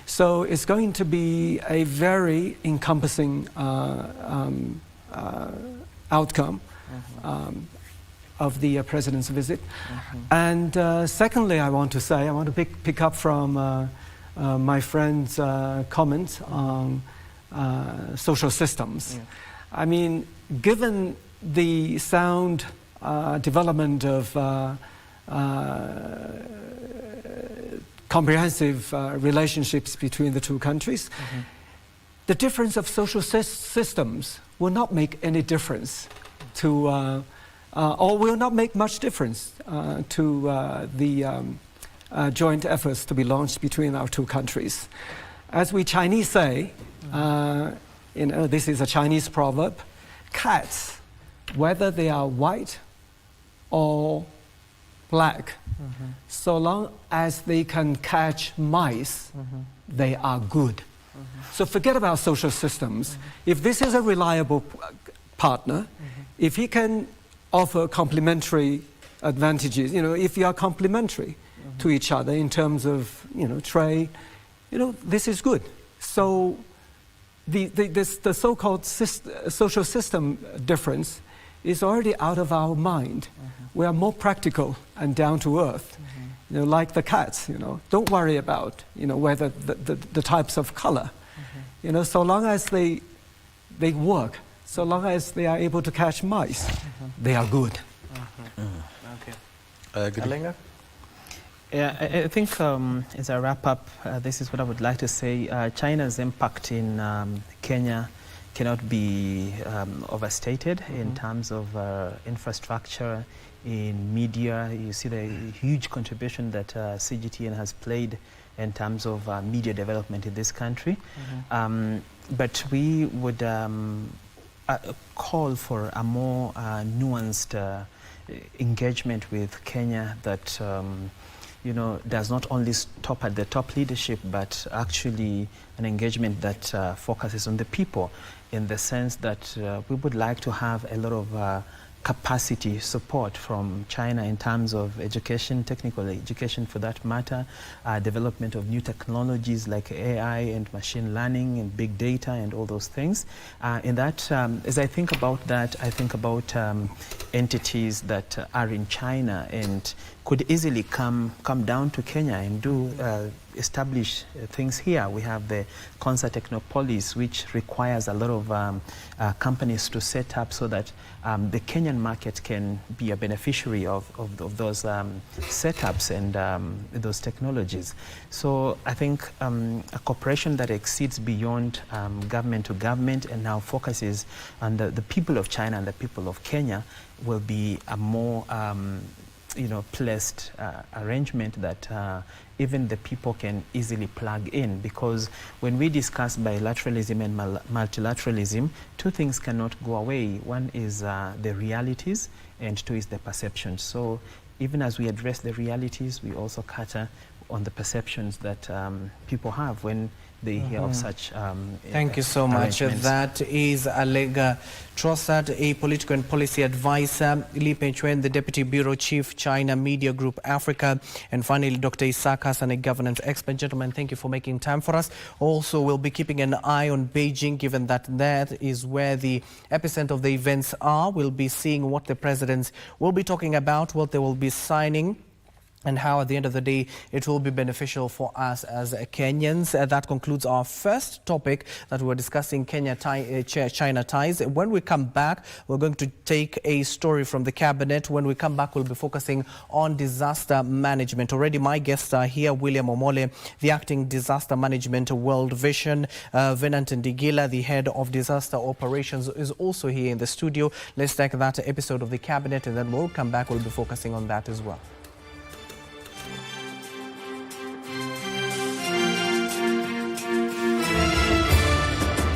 So it's going to be a very encompassing outcome of the president's visit. And secondly, I want to pick up from my friend's comments on social systems. I mean, given the sound development of comprehensive relationships between the two countries, the difference of social systems will not make any difference to, or will not make much difference to the joint efforts to be launched between our two countries. As we Chinese say, this is a Chinese proverb, cats, whether they are white or black, so long as they can catch mice, they are good. So forget about social systems. If this is a reliable partner, if he can offer complementary advantages, if you are complementary to each other in terms of, trade, this is good. So the so-called social system difference is already out of our mind. We are more practical and down to earth. Like the cats, don't worry about, whether the types of color. So long as they work, so long as they are able to catch mice, they are good. Okay. Yeah, I think as I wrap up, this is what I would like to say. China's impact in Kenya cannot be overstated in terms of infrastructure, in media. You see the huge contribution that CGTN has played in terms of media development in this country. But we would call for a more nuanced engagement with Kenya that does not only stop at the top leadership, but actually an engagement that focuses on the people, in the sense that we would like to have a lot of capacity support from China in terms of education, technical education for that matter, development of new technologies like AI and machine learning and big data and all those things. In that, as I think about that, I think about entities that are in China and could easily come down to Kenya and do establish things here. We have the Consa Technopolis, which requires a lot of companies to set up so that the Kenyan market can be a beneficiary of those setups and those technologies. So I think a cooperation that exceeds beyond government to government and now focuses on the people of China and the people of Kenya will be a more placed arrangement that even the people can easily plug in, because when we discuss bilateralism and multilateralism, two things cannot go away. One is the realities, and two is the perceptions. So even as we address the realities, we also cater on the perceptions that people have when they hear of such Thank you so much. That is Alega Trossard, a political and policy advisor, Peichun, the Deputy Bureau Chief, China Media Group Africa, and finally Dr. Isaack, Hassan, a governance expert. Gentlemen, thank you for making time for us. Also, we'll be keeping an eye on Beijing, given that that is where the epicenter of the events are. We'll be seeing what the presidents will be talking about, what they will be signing, and how at the end of the day it will be beneficial for us as Kenyans. That concludes our first topic that we're discussing, China ties. When we come back, we're going to take a story from the cabinet. When we come back, we'll be focusing on disaster management. Already my guests are here: William Omole, the acting disaster management World Vision. Venant Ndigila, the head of disaster operations, is also here in the studio. Let's take that episode of the cabinet and then we'll come back. We'll be focusing on that as well.